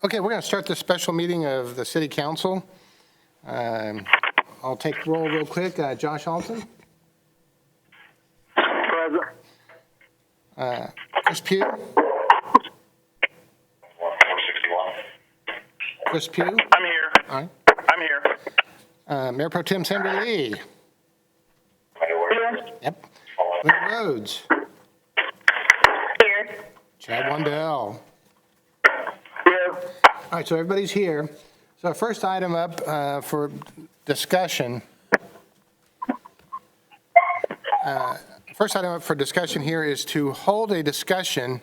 Okay, we're going to start the special meeting of the City Council. I'll take the roll real quick. Josh Alton. Present. Chris Pugh. 161. Chris Pugh. I'm here. All right. I'm here. Mayor Pro Tem Sandra Lee. Here. Yep. Linda Rhodes. Here. Chad Wandell. Here. All right, so everybody's here. So our first item up for discussion. Here is to hold a discussion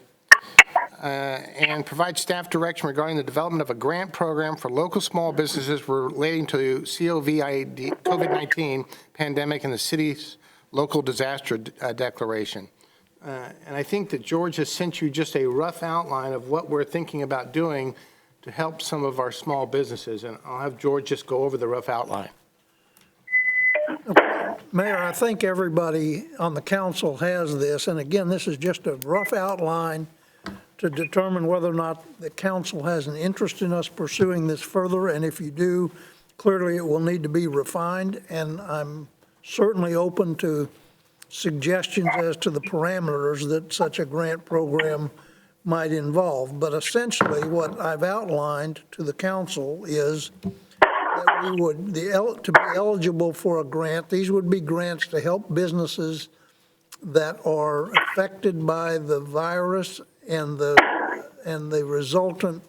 and provide staff direction regarding the development of a grant program for local small businesses relating to COVID-19 pandemic and the city's local disaster declaration. And I think that George has sent you just a rough outline of what we're thinking about doing to help some of our small businesses. And I'll have George just go over the rough outline. Mayor, I think everybody on the council has this, and again, this is just a rough outline to determine whether or not the council has an interest in us pursuing this further, and if you do, clearly it will need to be refined, and I'm certainly open to suggestions as to the parameters that such a grant program might involve. But essentially, what I've outlined to the council is that we would, to be eligible for a grant, these would be grants to help businesses that are affected by the virus and the resultant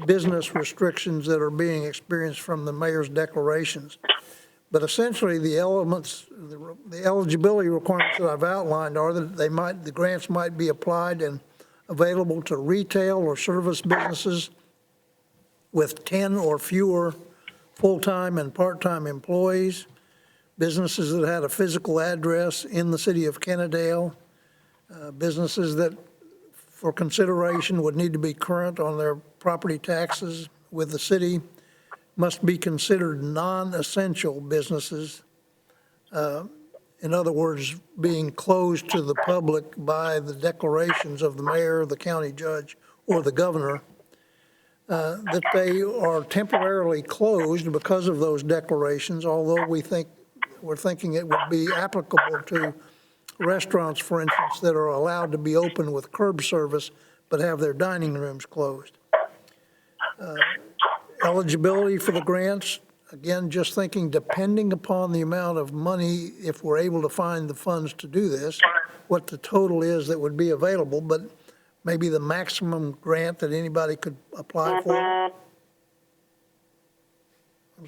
business restrictions that are being experienced from the mayor's declarations. But essentially, the elements, the eligibility requirements that I've outlined are that the grants might be applied and available to retail or service businesses with 10 or fewer full-time and part-time employees, businesses that had a physical address in the city of Kennedale, businesses that for consideration would need to be current on their property taxes with the city, must be considered non-essential businesses. In other words, being closed to the public by the declarations of the mayor, the county judge, or the governor, that they are temporarily closed because of those declarations, although we're thinking it would be applicable to restaurants, for instance, that are allowed to be open with curb service but have their dining rooms closed. Eligibility for the grants, again, just thinking depending upon the amount of money, if we're able to find the funds to do this, what the total is that would be available, but maybe the maximum grant that anybody could apply for. I'm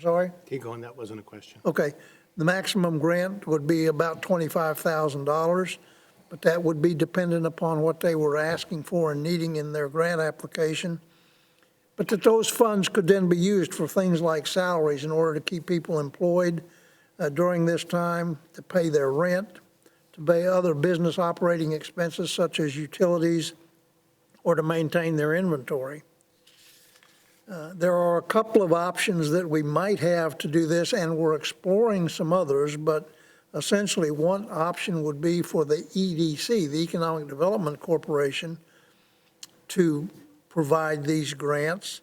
sorry? Keep going, that wasn't a question. Okay, the maximum grant would be about $25,000, but that would be dependent upon what they were asking for and needing in their grant application. But that those funds could then be used for things like salaries in order to keep people employed during this time, to pay their rent, to pay other business operating expenses such as utilities, or to maintain their inventory. There are a couple of options that we might have to do this, and we're exploring some others, but essentially one option would be for the EDC, the Economic Development Corporation, to provide these grants.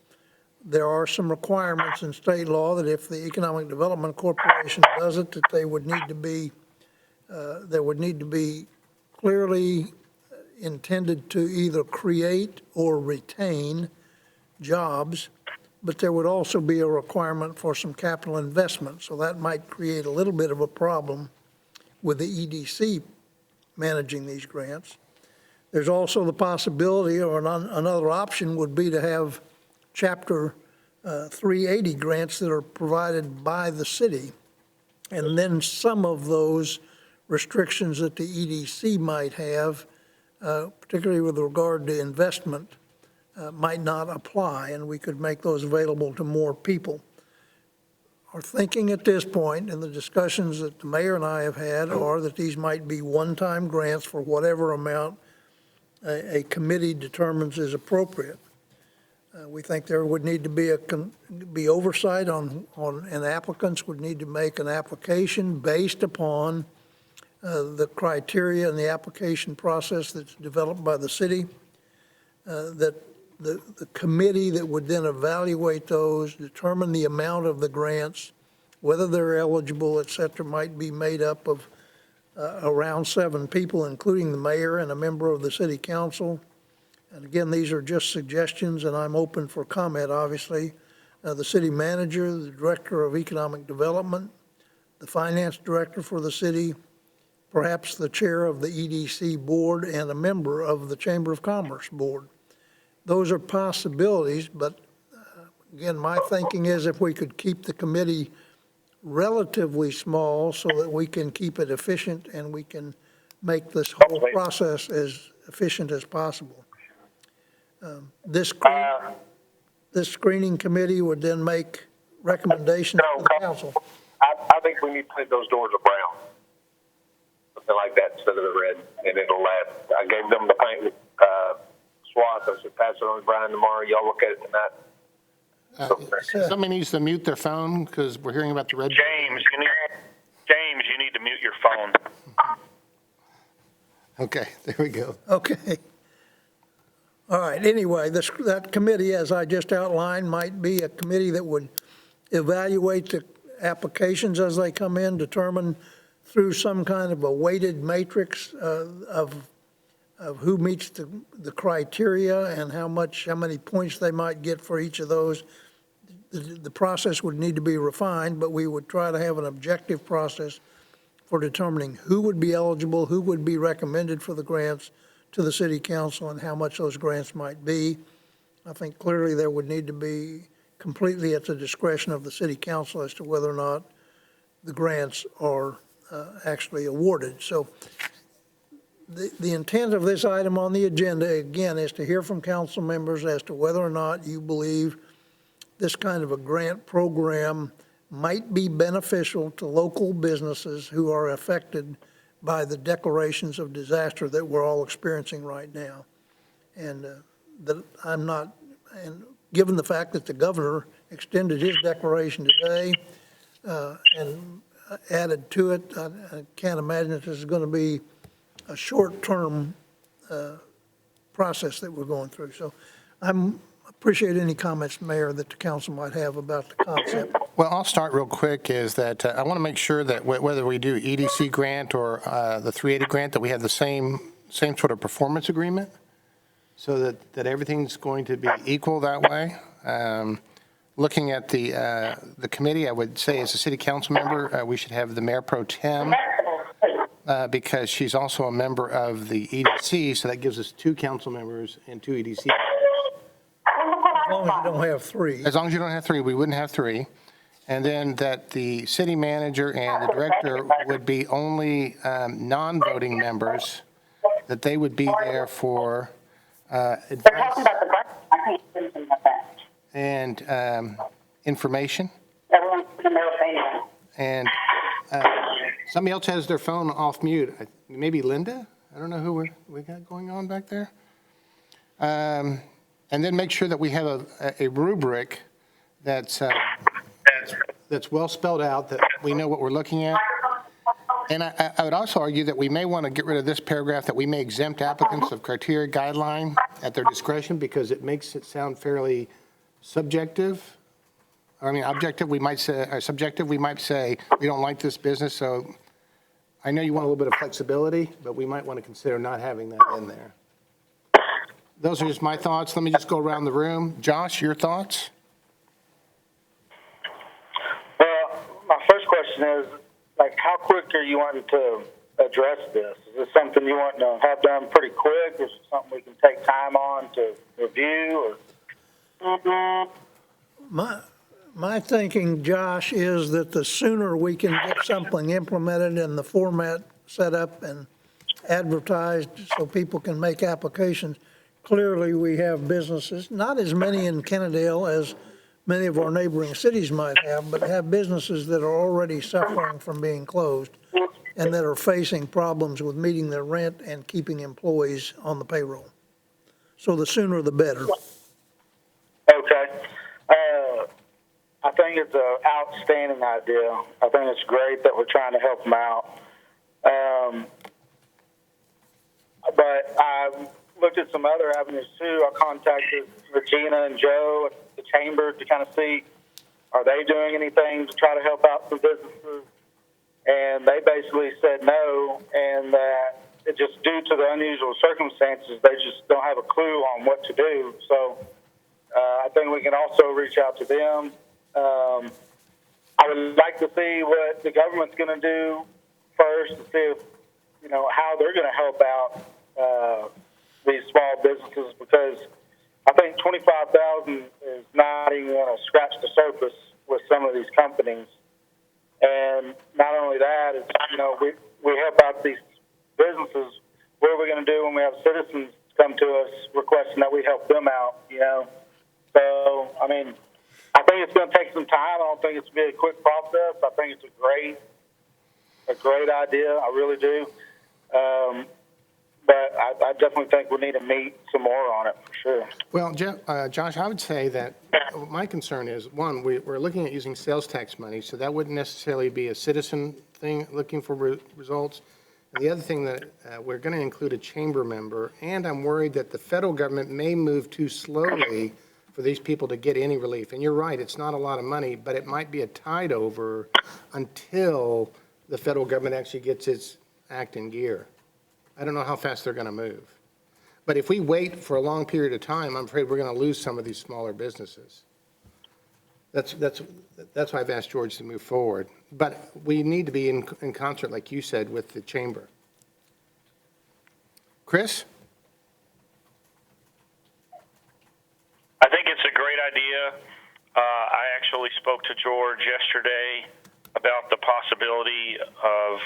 There are some requirements in state law that if the Economic Development Corporation does it, that they would need to be, there would need to be clearly intended to either create or retain jobs, but there would also be a requirement for some capital investment. So that might create a little bit of a problem with the EDC managing these grants. There's also the possibility, or another option would be to have Chapter 380 grants that are provided by the city. And then some of those restrictions that the EDC might have, particularly with regard to investment, might not apply, and we could make those available to more people. Our thinking at this point, and the discussions that the mayor and I have had, are that these might be one-time grants for whatever amount a committee determines is appropriate. We think there would need to be oversight on, and applicants would need to make an application based upon the criteria and the application process that's developed by the city, that the committee that would then evaluate those, determine the amount of the grants, whether they're eligible, et cetera, might be made up of around 7 people, including the mayor and a member of the city council. And again, these are just suggestions, and I'm open for comment, obviously. The city manager, the director of economic development, the finance director for the city, perhaps the chair of the EDC board, and a member of the Chamber of Commerce board. Those are possibilities, but again, my thinking is if we could keep the committee relatively small so that we can keep it efficient and we can make this whole process as efficient as possible. This screening committee would then make recommendations to the council. I think we need to paint those doors a brown. Something like that instead of the red, and it'll last. I gave them the paint swath. I said, pass it on to Brian tomorrow. Y'all look at it tonight. Somebody needs to mute their phone because we're hearing about the red. James, you need to mute your phone. Okay, there we go. Okay. All right, anyway, that committee, as I just outlined, might be a committee that would evaluate the applications as they come in, determine through some kind of a weighted matrix of who meets the criteria and how many points they might get for each of those. The process would need to be refined, but we would try to have an objective process for determining who would be eligible, who would be recommended for the grants to the city council, and how much those grants might be. I think clearly there would need to be completely at the discretion of the city council as to whether or not the grants are actually awarded. So the intent of this item on the agenda, again, is to hear from council members as to whether or not you believe this kind of a grant program might be beneficial to local businesses who are affected by the declarations of disaster that we're all experiencing right now. And that I'm not, and given the fact that the governor extended his declaration today and added to it, I can't imagine that this is going to be a short-term process that we're going through. So I'm appreciate any comments, Mayor, that the council might have about the concept. Well, I'll start real quick is that I want to make sure that whether we do EDC grant or the 380 grant, that we have the same sort of performance agreement so that everything's going to be equal that way. Looking at the committee, I would say as a city council member, we should have the mayor pro tem because she's also a member of the EDC, so that gives us 2 council members and 2 EDC members. As long as you don't have 3. As long as you don't have 3, we wouldn't have 3. And then that the city manager and the director would be only non-voting members, that they would be there for advice and information. And somebody else has their phone off mute. Maybe Linda? I don't know who we got going on back there. And then make sure that we have a rubric that's well spelled out, that we know what we're looking at. And I would also argue that we may want to get rid of this paragraph, that we may exempt applicants of criteria guideline at their discretion, because it makes it sound fairly subjective. I mean, objective, we might say, or subjective, we might say, we don't like this business, so I know you want a little bit of flexibility, but we might want to consider not having that in there. Those are just my thoughts. Let me just go around the room. Josh, your thoughts? Well, my first question is, how quick are you wanting to address this? Is this something you want to have done pretty quick? Is it something we can take time on to review? My thinking, Josh, is that the sooner we can get something implemented and the format set up and advertised so people can make applications. Clearly, we have businesses, not as many in Kennedale as many of our neighboring cities might have, but have businesses that are already suffering from being closed and that are facing problems with meeting their rent and keeping employees on the payroll. So the sooner the better. Okay. I think it's an outstanding idea. I think it's great that we're trying to help them out. But looked at some other avenues too. I contacted Regina and Joe at the chamber to kind of see, are they doing anything to try to help out some businesses? And they basically said no, and that it just due to the unusual circumstances, they just don't have a clue on what to do. So I think we can also reach out to them. I would like to see what the government's going to do first to see if, how they're going to help out these small businesses, because I think 25,000 is not even going to scratch the surface with some of these companies. And not only that, it's, we help out these businesses. What are we going to do when we have citizens come to us requesting that we help them out, So, I mean, I think it's going to take some time. I don't think it's going to be a quick process. I think it's a great idea. I really do. But I definitely think we need to meet some more on it for sure. Well, Josh, I would say that my concern is, one, we're looking at using sales tax money, so that wouldn't necessarily be a citizen thing looking for results. And the other thing that we're going to include a chamber member, and I'm worried that the federal government may move too slowly for these people to get any relief. And you're right, it's not a lot of money, but it might be a tide over until the federal government actually gets its act in gear. I don't know how fast they're going to move. But if we wait for a long period of time, I'm afraid we're going to lose some of these smaller businesses. That's why I've asked George to move forward. But we need to be in concert, like you said, with the chamber. Chris? I think it's a great idea. I actually spoke to George yesterday about the possibility of,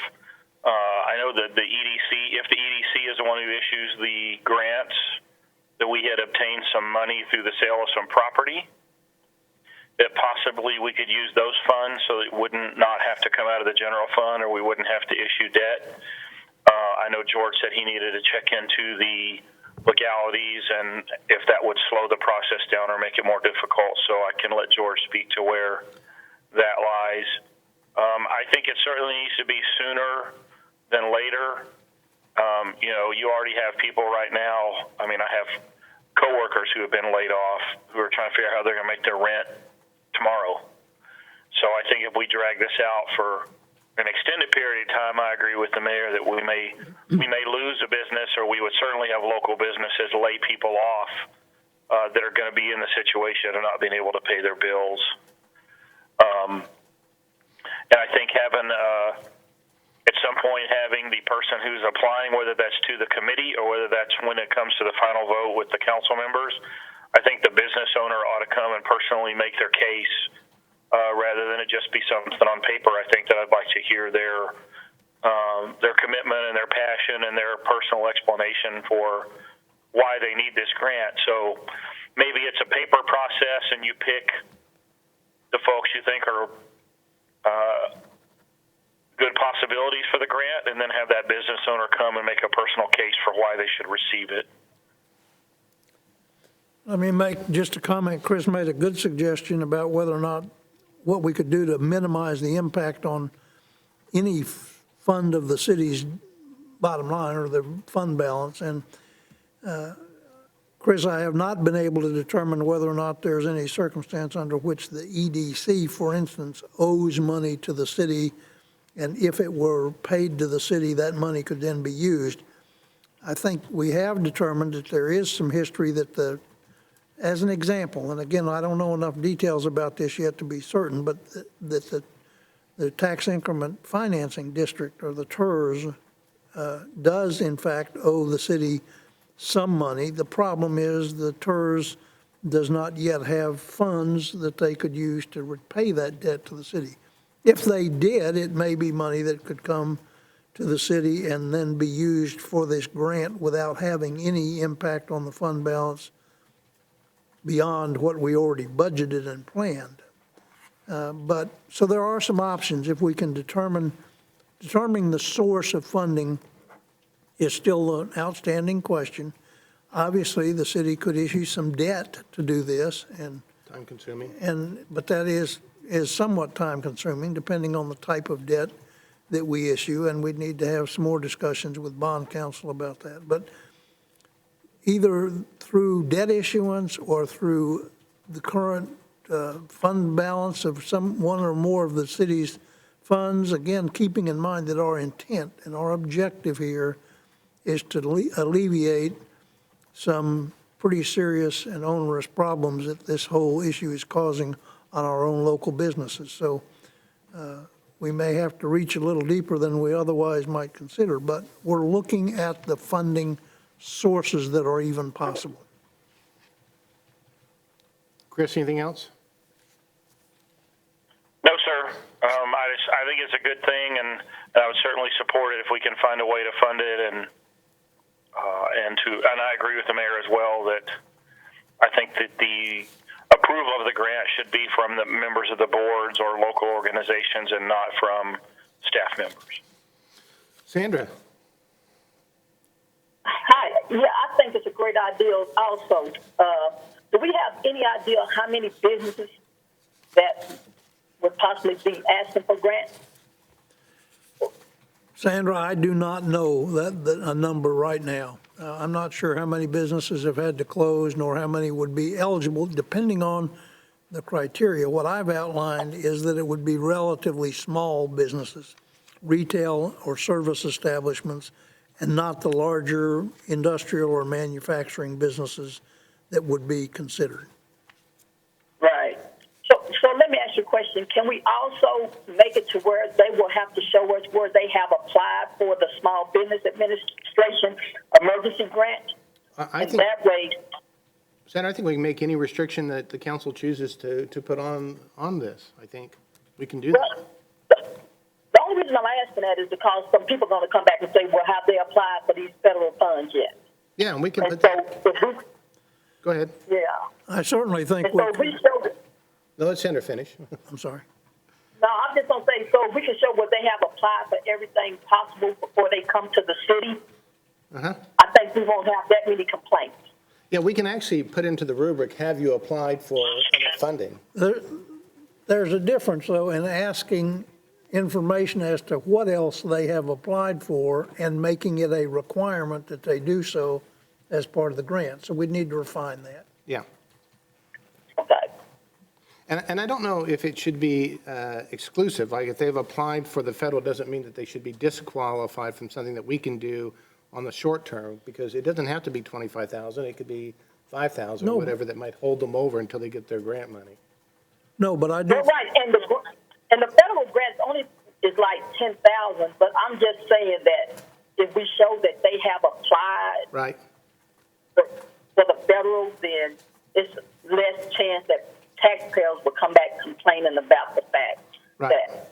I know that the EDC, if the EDC is the one who issues the grants, that we had obtained some money through the sale of some property, that possibly we could use those funds so that it wouldn't not have to come out of the general fund, or we wouldn't have to issue debt. I know George said he needed to check into the legalities and if that would slow the process down or make it more difficult, so I can let George speak to where that lies. I think it certainly needs to be sooner than later. You already have people right now. I mean, I have coworkers who have been laid off who are trying to figure out how they're going to make their rent tomorrow. So I think if we drag this out for an extended period of time, I agree with the mayor that we may lose a business, or we would certainly have local businesses lay people off that are going to be in the situation of not being able to pay their bills. And I think having, at some point, having the person who's applying, whether that's to the committee or whether that's when it comes to the final vote with the council members, I think the business owner ought to come and personally make their case rather than it just be something on paper. I think that I'd like to hear their commitment and their passion and their personal explanation for why they need this grant. So maybe it's a paper process and you pick the folks you think are good possibilities for the grant, and then have that business owner come and make a personal case for why they should receive it. Let me make just a comment. Chris made a good suggestion about whether or not what we could do to minimize the impact on any fund of the city's bottom line or the fund balance. And Chris, I have not been able to determine whether or not there's any circumstance under which the EDC, for instance, owes money to the city, and if it were paid to the city, that money could then be used. I think we have determined that there is some history that as an example, and again, I don't know enough details about this yet to be certain, but that the tax increment financing district, or the TERS, does in fact owe the city some money. The problem is the TERS does not yet have funds that they could use to repay that debt to the city. If they did, it may be money that could come to the city and then be used for this grant without having any impact on the fund balance beyond what we already budgeted and planned. So there are some options. If we can determining the source of funding is still an outstanding question. Obviously, the city could issue some debt to do this, and Time consuming. but that is somewhat time consuming, depending on the type of debt that we issue, and we'd need to have some more discussions with bond counsel about that. But either through debt issuance or through the current fund balance of one or more of the city's funds, again, keeping in mind that our intent and our objective here is to alleviate some pretty serious and onerous problems that this whole issue is causing on our own local businesses. So we may have to reach a little deeper than we otherwise might consider, but we're looking at the funding sources that are even possible. Chris, anything else? No, sir. I think it's a good thing, and I would certainly support it if we can find a way to fund it, and I agree with the mayor as well that I think that the approval of the grant should be from the members of the boards or local organizations and not from staff members. Sandra? Hi. Yeah, I think it's a great idea also. Do we have any idea how many businesses that would possibly be asking for grants? Sandra, I do not know a number right now. I'm not sure how many businesses have had to close nor how many would be eligible, depending on the criteria. What I've outlined is that it would be relatively small businesses, retail or service establishments, and not the larger industrial or manufacturing businesses that would be considered. Right. So let me ask you a question. Can we also make it to where they will have to show us where they have applied for the Small Business Administration emergency grant? I think, that way, Sandra, I think we can make any restriction that the council chooses to put on this. I think we can do that. The only reason I'm asking that is because some people are going to come back and say, well, have they applied for these federal funds yet? Yeah, and we can And put so, that. Go ahead. yeah. I certainly think And so we show that. No, let Sandra finish. I'm sorry. No, I'm just going to say, so we can show where they have applied for everything possible before they come to the city. Uh-huh. I think we won't have that many complaints. Yeah, we can actually put into the rubric, have you applied for funding? There's a difference, though, in asking information as to what else they have applied for and making it a requirement that they do so as part of the grant. So we need to refine that. Yeah. Okay. And I don't know if it should be exclusive. Like, if they've applied for the federal, doesn't mean that they should be disqualified from something that we can do on the short term, because it doesn't have to be 25,000. It could be 5,000, No. whatever, that might hold them over until they get their grant money. No, but I do. You're right, and the federal grant only is like 10,000. But I'm just saying that if we show that they have applied Right. for the federal, then it's less chance that taxpayers will come back complaining about the fact Right. that.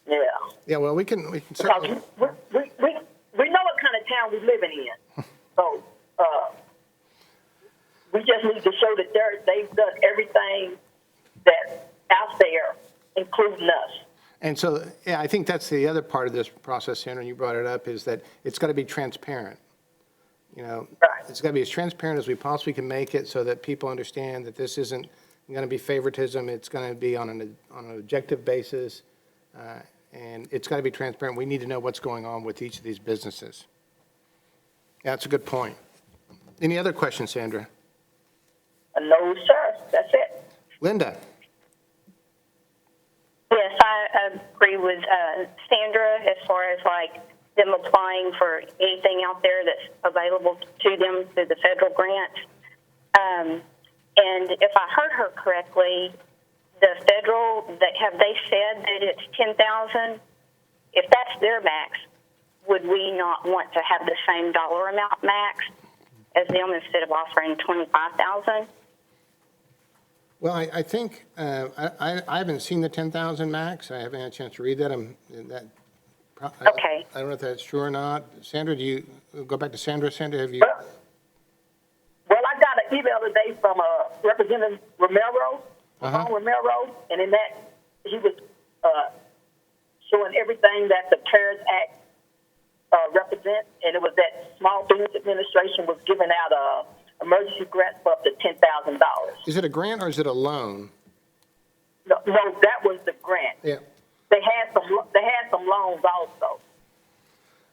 Yeah. Yeah, well, we can Because certainly, we know what kind of town we're living in. So we just need to show that they've done everything that's out there, including us. and so, yeah, I think that's the other part of this process, Sandra, and you brought it up, is that it's got to be transparent. You know, Right. it's got to be as transparent as we possibly can make it so that people understand that this isn't going to be favoritism. It's going to be on an objective basis, and it's got to be transparent. We need to know what's going on with each of these businesses. Yeah, that's a good point. Any other questions, Sandra? No, sir. That's it. Linda? Yes, I agree with Sandra as far as like them applying for anything out there that's available to them through the federal grant. And if I heard her correctly, the federal, have they said that it's 10,000? If that's their max, would we not want to have the same dollar amount max as them instead of offering 25,000? Well, I think, I haven't seen the 10,000 max. I haven't had a chance to read that. Okay. I don't know if that's true or not. Sandra, do you, go back to Sandra. Sandra, have you? Well, I got an email today from Representative Romero, Romero, and in that he was showing everything that the CARES Act represents, and it was that Small Business Administration was giving out emergency grants for up to $10,000. Is it a grant or is it a loan? No, that was the grant. Yeah. They had some loans also.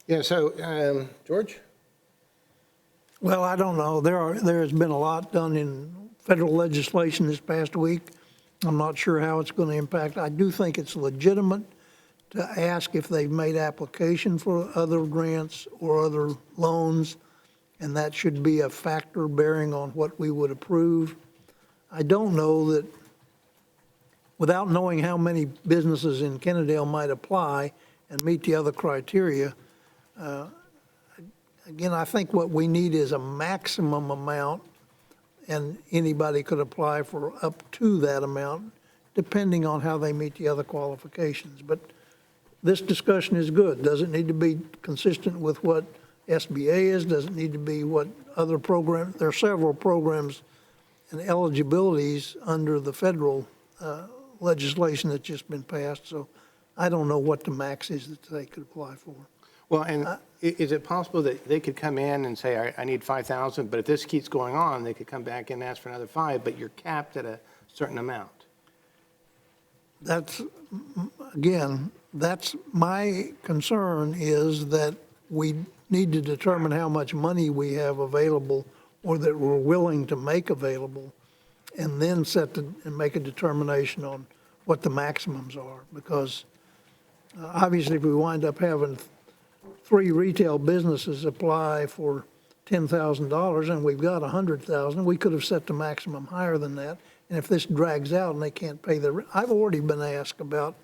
Yeah, so, George? Well, I don't know. There has been a lot done in federal legislation this past week. I'm not sure how it's going to impact. I do think it's legitimate to ask if they've made application for other grants or other loans, and that should be a factor bearing on what we would approve. I don't know that, without knowing how many businesses in Kennedale might apply and meet the other criteria, again, I think what we need is a maximum amount, and anybody could apply for up to that amount, depending on how they meet the other qualifications. But this discussion is good. Does it need to be consistent with what SBA is? Does it need to be what other programs? There are several programs and eligibilities under the federal legislation that's just been passed, so I don't know what the max is that they could apply for. Well, and is it possible that they could come in and say, I need 5,000, but if this keeps going on, they could come back and ask for another 5, but you're capped at a certain amount? That's, again, that's my concern, is that we need to determine how much money we have available or that we're willing to make available, and then and make a determination on what the maximums are. Because obviously if we wind up having 3 retail businesses apply for $10,000 and we've got 100,000, we could have set the maximum higher than that. And if this drags out and they can't pay their rent, I've already been asked about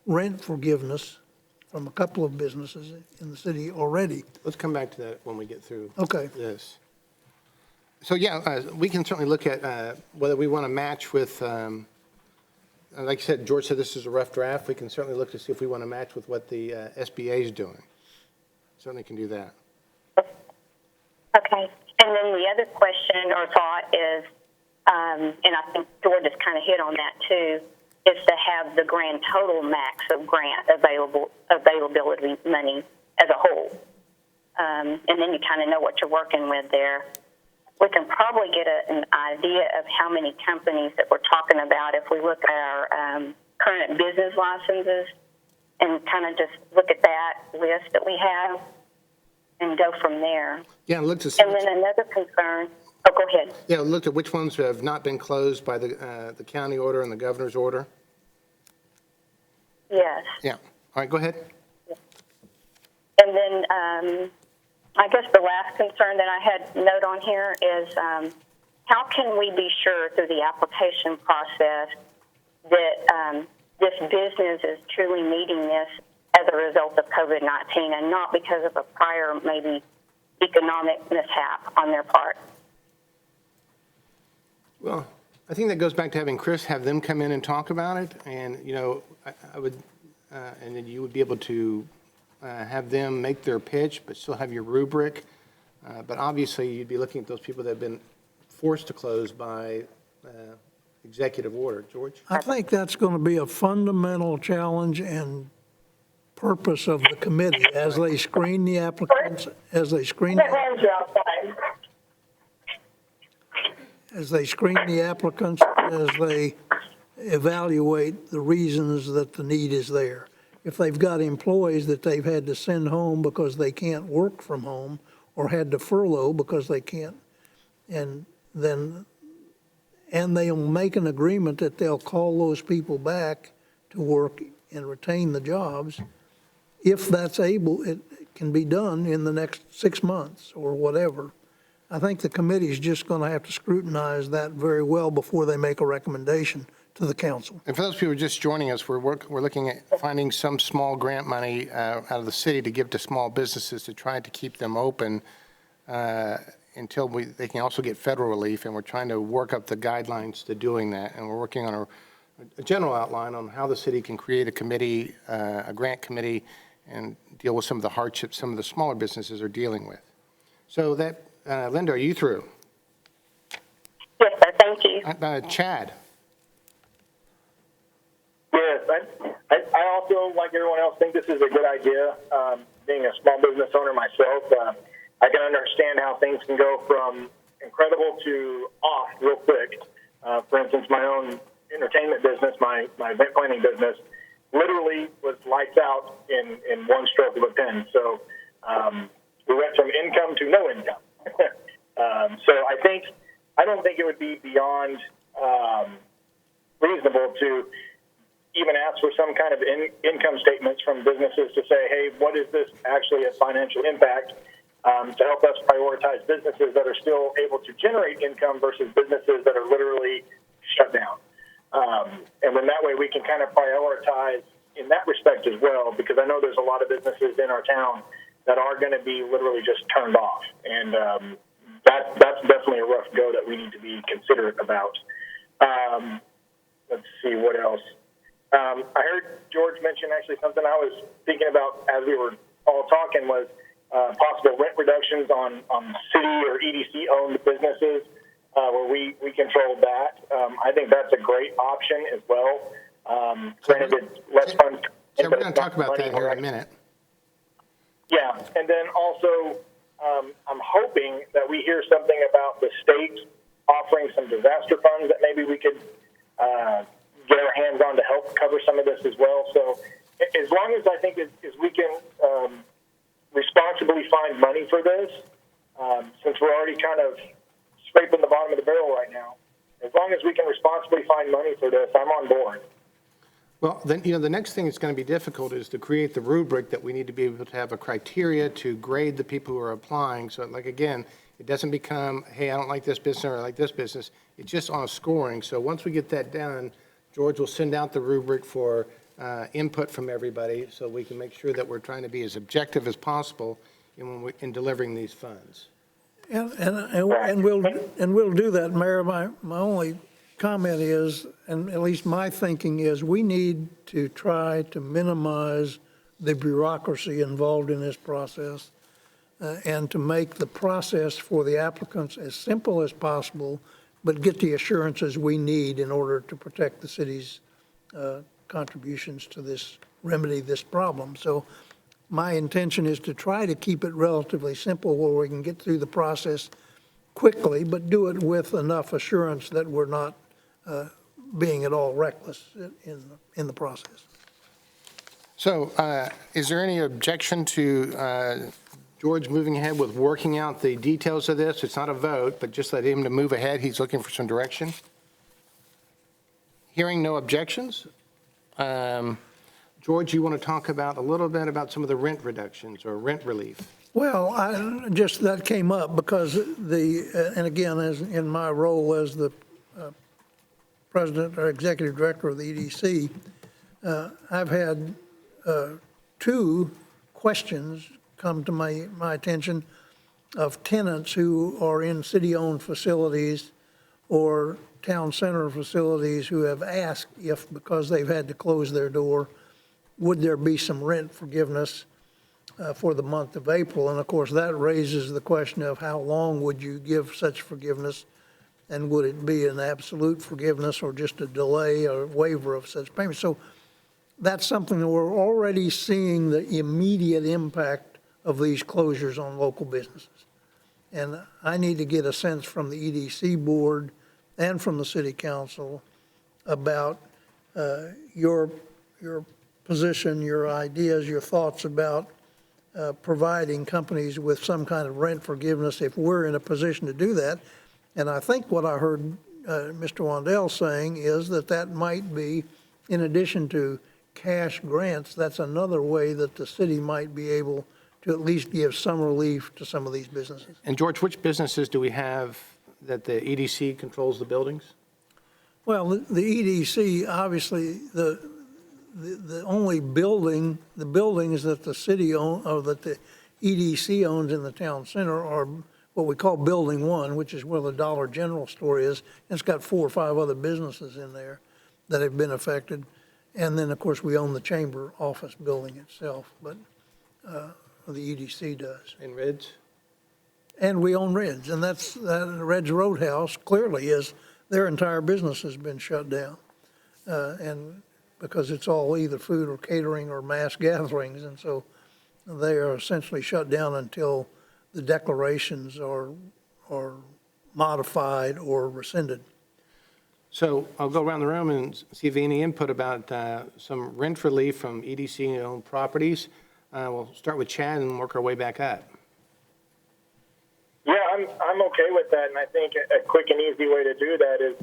rent forgiveness from a couple of businesses in the city already. Let's come back to that when we get through Okay. this. So, yeah, we can certainly look at whether we want to match with, like you said, George said this is a rough draft. We can certainly look to see if we want to match with what the SBA is doing. Certainly can do that. Okay. And then the other question or thought is, and I think George has kind of hit on that too, is to have the grand total max of grant availability money as a whole. And then you kind of know what you're working with there. We can probably get an idea of how many companies that we're talking about if we look at our current business licenses and kind of just look at that list that we have and go from there. Yeah, look to see. And then another concern, oh, go ahead. Yeah, looked at which ones have not been closed by the county order and the governor's order. Yes. Yeah. All right, go ahead. And then I guess the last concern that I had note on here is how can we be sure through the application process that this business is truly meeting this as a result of COVID-19 and not because of a prior maybe economic mishap on their part? Well, I think that goes back to having Chris have them come in and talk about it. And, you know, I would, and then you would be able to have them make their pitch, but still have your rubric. But obviously, you'd be looking at those people that have been forced to close by executive order. George? I think that's going to be a fundamental challenge and purpose of the committee as they screen the applicants, as they screen the applicants, as they evaluate the reasons that the need is there. If they've got employees that they've had to send home because they can't work from home or had to furlough because they can't, and they'll make an agreement that they'll call those people back to work and retain the jobs. If that's able, it can be done in the next 6 months or whatever. I think the committee is just going to have to scrutinize that very well before they make a recommendation to the council. And for those people just joining us, we're looking at finding some small grant money out of the city to give to small businesses to try to keep them open until they can also get federal relief. And we're trying to work up the guidelines to doing that. And we're working on a general outline on how the city can create a committee, a grant committee, and deal with some of the hardships some of the smaller businesses are dealing with. So that, Linda, are you through? Yes, sir. Thank you. Chad? Yes, I also, like everyone else, think this is a good idea. Being a small business owner myself, I can understand how things can go from incredible to off real quick. For instance, my own entertainment business, my event planning business, literally was lights out in one stroke of a pen. So we went from income to no income. So I don't think it would be beyond reasonable to even ask for some kind of income statements from businesses to say, hey, what is this actually a financial impact, to help us prioritize businesses that are still able to generate income versus businesses that are literally shut down. And then that way we can kind of prioritize in that respect as well, because I know there's a lot of businesses in our town that are going to be literally just turned off. And that's definitely a rough go that we need to be considerate about. Let's see, what else? I heard George mention actually something I was thinking about as we were all talking was possible rent reductions on city or EDC-owned businesses where we control that. I think that's a great option as well. Granted, it's less fun. So we're going to talk about that here in a minute. Yeah, and then also I'm hoping that we hear something about the state offering some disaster funds that maybe we could get our hands on to help cover some of this as well. So as long as I think as we can responsibly find money for this, since we're already kind of scraping the bottom of the barrel right now, as long as we can responsibly find money for this, I'm on board. Well, then, the next thing that's going to be difficult is to create the rubric that we need to be able to have a criteria to grade the people who are applying. So, like, again, it doesn't become, hey, I don't like this business or I like this business. It's just on a scoring. So once we get that done, George will send out the rubric for input from everybody so we can make sure that we're trying to be as objective as possible in delivering these funds. And we'll do that, Mayor. My only comment is, and at least my thinking is, we need to try to minimize the bureaucracy involved in this process and to make the process for the applicants as simple as possible, but get the assurances we need in order to protect the city's contributions to this, remedy this problem. So my intention is to try to keep it relatively simple where we can get through the process quickly, but do it with enough assurance that we're not being at all reckless in the process. So is there any objection to George moving ahead with working out the details of this? It's not a vote, but just let him to move ahead. He's looking for some direction. Hearing no objections. George, you want to talk about a little bit about some of the rent reductions or rent relief? Well, that came up because and again, as in my role as the president or executive director of the EDC, I've had two questions come to my attention of tenants who are in city-owned facilities or town center facilities who have asked if, because they've had to close their door, would there be some rent forgiveness for the month of April? And of course, that raises the question of how long would you give such forgiveness? And would it be an absolute forgiveness or just a delay or waiver of such payment? So that's something that we're already seeing the immediate impact of these closures on local businesses. And I need to get a sense from the EDC board and from the city council about your position, your ideas, your thoughts about providing companies with some kind of rent forgiveness if we're in a position to do that. And I think what I heard Mr. Wandell saying is that might be, in addition to cash grants, that's another way that the city might be able to at least give some relief to some of these businesses. And George, which businesses do we have that the EDC controls the buildings? Well, the EDC, obviously, the only buildings that the city owns, or that the EDC owns in the town center are what we call Building 1, which is where the Dollar General store is. And it's got 4 or 5 other businesses in there that have been affected. And then, of course, we own the chamber office building itself, but the EDC does. And Reds? And we own Reds, and that's Reds Roadhouse clearly is, their entire business has been shut down. And because it's all either food or catering or mass gatherings, and so they are essentially shut down until the declarations are modified or rescinded. So I'll go around the room and see if any input about some rent relief from EDC-owned properties. We'll start with Chad and work our way back up. Yeah, I'm okay with that, and I think a quick and easy way to do that is,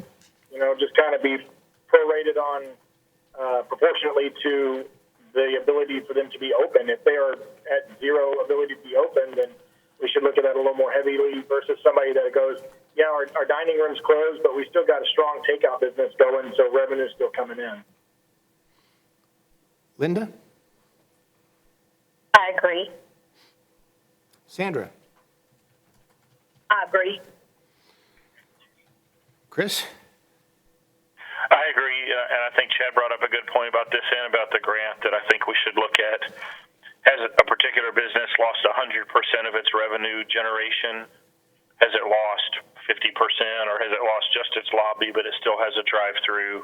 just kind of be prorated on proportionately to the ability for them to be open. If they are at zero ability to be open, then we should look at that a little more heavily versus somebody that goes, yeah, our dining room's closed, but we still got a strong takeout business going, so revenue's still coming in. Linda? I agree. Sandra? I agree. Chris? I agree, and I think Chad brought up a good point about this and about the grant that I think we should look at. Has a particular business lost 100% of its revenue generation? Has it lost 50%, or has it lost just its lobby, but it still has a drive-through?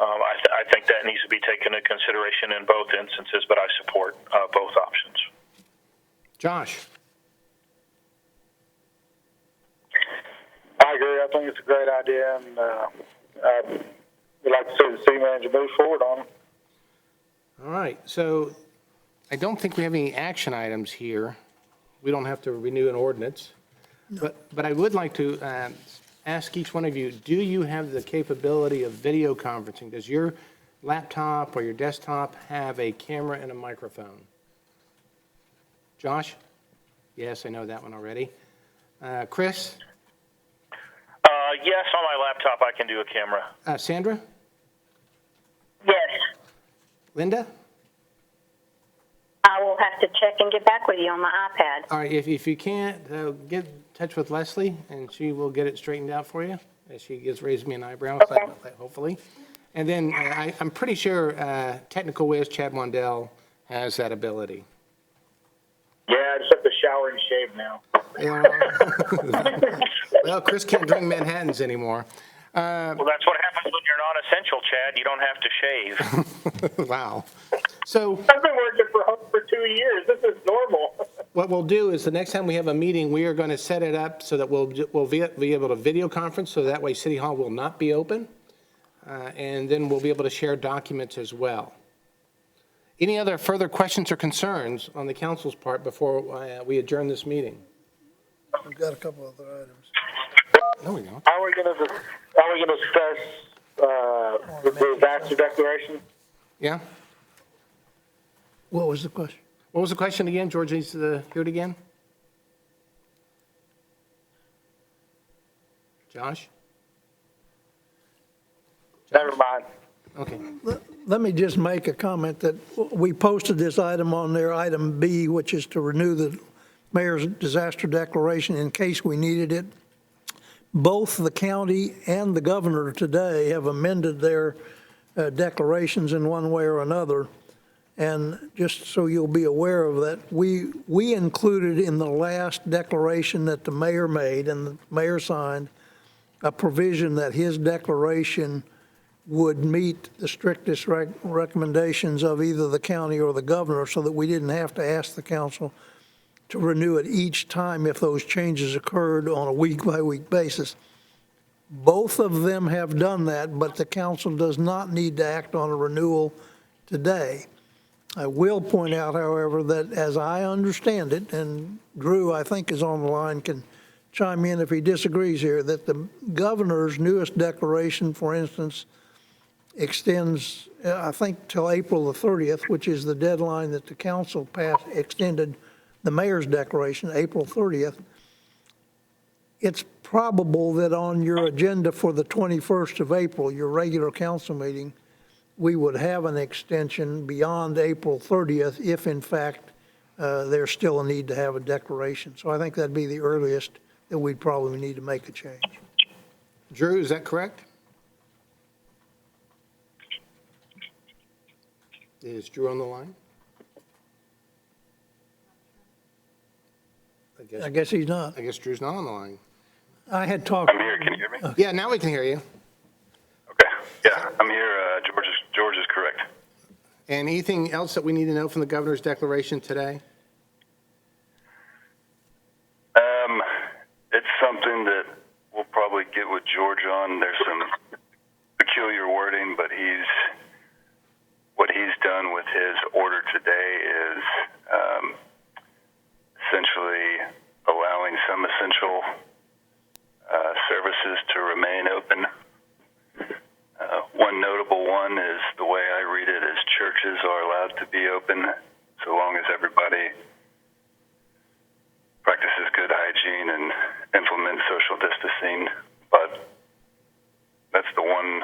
I think that needs to be taken into consideration in both instances, but I support both options. Josh? I agree. I think it's a great idea, and we'd like to see the city manager move forward on it. All right, so I don't think we have any action items here. We don't have to renew an ordinance. But I would like to ask each one of you, do you have the capability of video conferencing? Does your laptop or your desktop have a camera and a microphone? Josh? Yes, I know that one already. Chris? Yes, on my laptop I can do a camera. Sandra? Yes. Linda? I will have to check and get back with you on my iPad. All right, if you can't, get in touch with Leslie, and she will get it straightened out for you, as she gets raised me an eyebrow, Okay. hopefully. And then I'm pretty sure Technical Whiz Chad Wandell has that ability. Yeah, I just have to shower and shave now. Well, Chris can't drink Manhattans anymore. Well, that's what happens when you're non-essential, Chad. You don't have to shave. Wow. So I've been working for home for 2 years. This is normal. what we'll do is the next time we have a meeting, we are going to set it up so that we'll be able to video conference, so that way City Hall will not be open. And then we'll be able to share documents as well. Any other further questions or concerns on the council's part before we adjourn this meeting? We've got a couple other items. No, we don't. How are we going to discuss the disaster declaration? Yeah? What was the question? What was the question again? George needs to hear it again. Josh? Never mind. Okay. Let me just make a comment that we posted this item on there, item B, which is to renew the mayor's disaster declaration in case we needed it. Both the county and the governor today have amended their declarations in one way or another. And just so you'll be aware of that, we included in the last declaration that the mayor made and the mayor signed a provision that his declaration would meet the strictest recommendations of either the county or the governor, so that we didn't have to ask the council to renew it each time if those changes occurred on a week-by-week basis. Both of them have done that, but the council does not need to act on a renewal today. I will point out, however, that as I understand it, and Drew, I think, is on the line, can chime in if he disagrees here, that the governor's newest declaration, for instance, extends, I think, till April the 30th, which is the deadline that the council extended the mayor's declaration, April 30th. It's probable that on your agenda for the 21st of April, your regular council meeting, we would have an extension beyond April 30th if, in fact, there's still a need to have a declaration. So I think that'd be the earliest that we'd probably need to make a change. Drew, is that correct? Is Drew on the line? I guess he's not. I guess Drew's not on the line. I had talked. I'm here. Can you hear me? Yeah, now we can hear you. Okay. Yeah, I'm here. George is correct. And anything else that we need to know from the governor's declaration today? It's something that we'll probably get with George on. There's some peculiar wording, but what he's done with his order today is essentially allowing some essential services to remain open. One notable one is the way I read it is churches are allowed to be open so long as everybody practices good hygiene and implements social distancing. But that's the one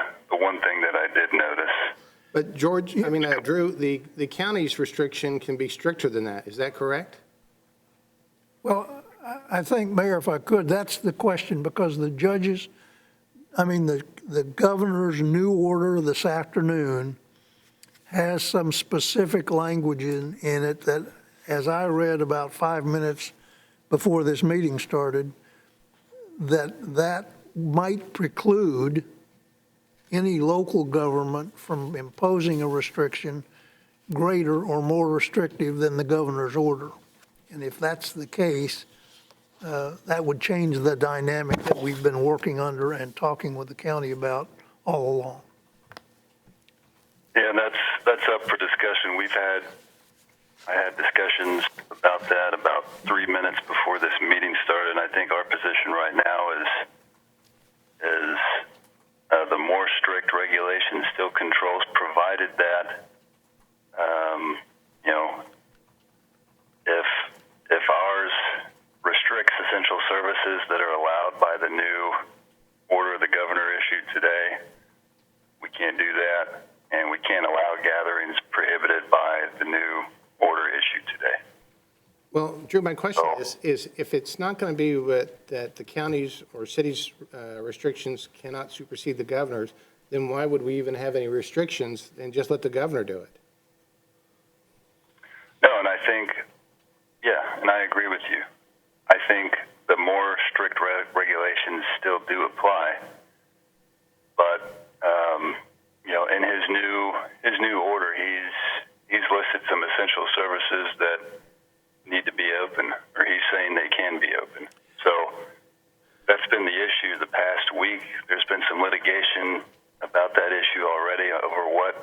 thing that I did notice. But George, Drew, the county's restriction can be stricter than that. Is that correct? Well, I think, Mayor, if I could, that's the question, because the judges, the governor's new order this afternoon has some specific language in it that, as I read about 5 minutes before this meeting started, that might preclude any local government from imposing a restriction greater or more restrictive than the governor's order. And if that's the case, that would change the dynamic that we've been working under and talking with the county about all along. Yeah, that's up for discussion. I had discussions about that about 3 minutes before this meeting started, and I think our position right now is the more strict regulation still controls, provided that, if ours restricts essential services that are allowed by the new order the governor issued today, we can't do that, and we can't allow gatherings prohibited by the new order issued today. Well, Drew, my question is if it's not going to be that the counties or cities' restrictions cannot supersede the governor's, then why would we even have any restrictions and just let the governor do it? No, and I think, and I agree with you. I think the more strict regulations still do apply, but in his new order, he's listed some essential services that need to be open, or he's saying they can be open. So that's been the issue the past week. There's been some litigation about that issue already over what's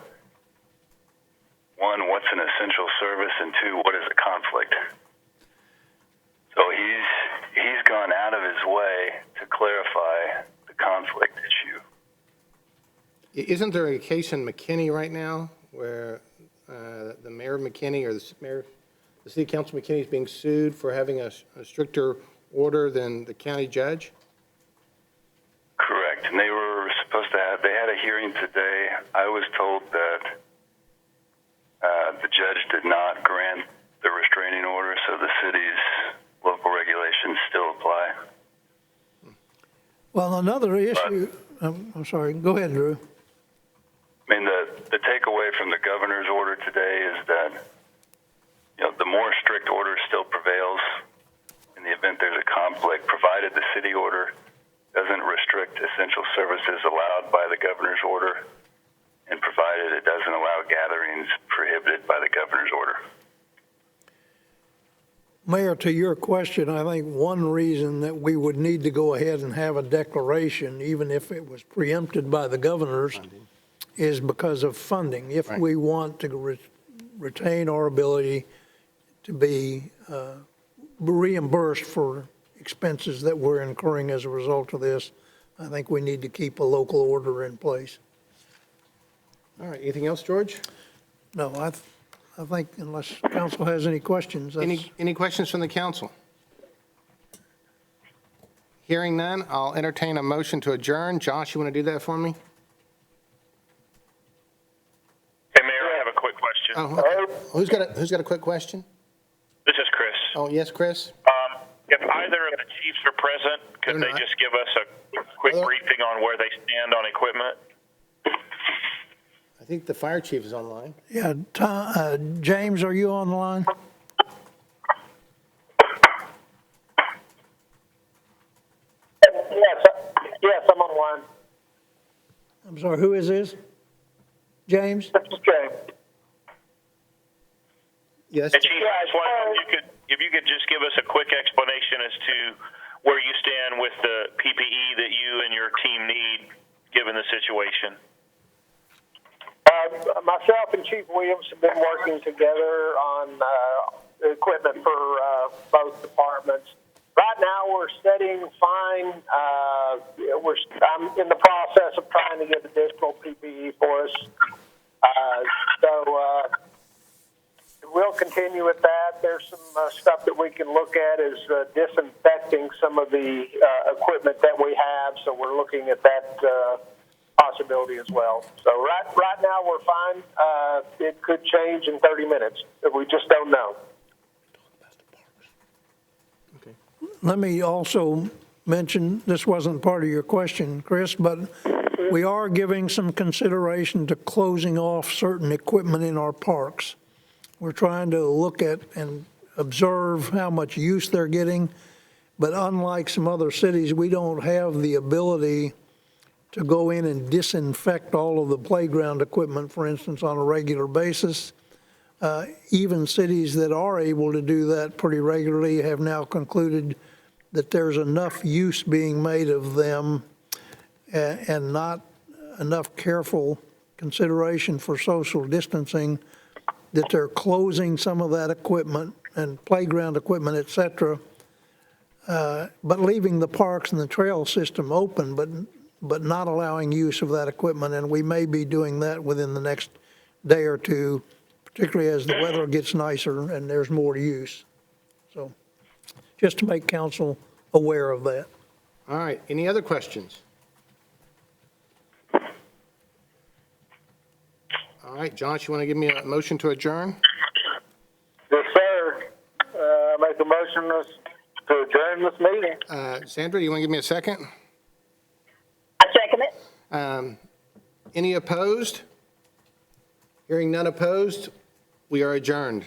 an essential service, and two, what is a conflict. So he's gone out of his way to clarify the conflict issue. Isn't there a case in McKinney right now where the mayor of McKinney or the city council of McKinney is being sued for having a stricter order than the county judge? Correct. And they were supposed to they had a hearing today. I was told that the judge did not grant the restraining order, so the city's local regulations still apply. Well, another issue, I'm sorry, go ahead, Drew. The takeaway from the governor's order today is that the more strict order still prevails in the event there's a conflict, provided the city order doesn't restrict essential services allowed by the governor's order, and provided it doesn't allow gatherings prohibited by the governor's order. Mayor, to your question, I think one reason that we would need to go ahead and have a declaration, even if it was preempted by the governors, is because of funding. If we want to retain our ability to be reimbursed for expenses that we're incurring as a result of this, I think we need to keep a local order in place. All right, anything else, George? No, I think unless council has any questions. Any questions from the council? Hearing none, I'll entertain a motion to adjourn. Josh, you want to do that for me? Hey, Mayor, I have a quick question. Oh, okay. Who's got a quick question? This is Chris. Oh, yes, Chris? If either of the chiefs are present, could They're they not. just give us a quick briefing on where they stand on equipment? I think the fire chief is online. Yeah, James, are you on the line? Yes, I'm on the line. I'm sorry, who is this? James? This is James. Yes. And Chief, I just wondered if you could just give us a quick explanation as to where you stand with the PPE that you and your team need, given the situation. Myself and Chief Williams have been working together on equipment for both departments. Right now, we're setting fine I'm in the process of trying to get additional PPE for us. We'll continue with that. There's some stuff that we can look at is disinfecting some of the equipment that we have. So we're looking at that possibility as well. So right now we're fine. It could change in 30 minutes. We just don't know. Let me also mention, this wasn't part of your question, Chris, but we are giving some consideration to closing off certain equipment in our parks. We're trying to look at and observe how much use they're getting, but unlike some other cities, we don't have the ability to go in and disinfect all of the playground equipment, for instance, on a regular basis. Even cities that are able to do that pretty regularly have now concluded that there's enough use being made of them and not enough careful consideration for social distancing that they're closing some of that equipment and playground equipment, et cetera, but leaving the parks and the trail system open, but not allowing use of that equipment. And we may be doing that within the next day or two, particularly as the weather gets nicer and there's more use. So just to make council aware of that. All right, any other questions? All right, Josh, you want to give me a motion to adjourn? Yes, sir. Make a motion to adjourn this meeting. Sandra, you want to give me a second? I second it. Any opposed? Hearing none opposed, we are adjourned.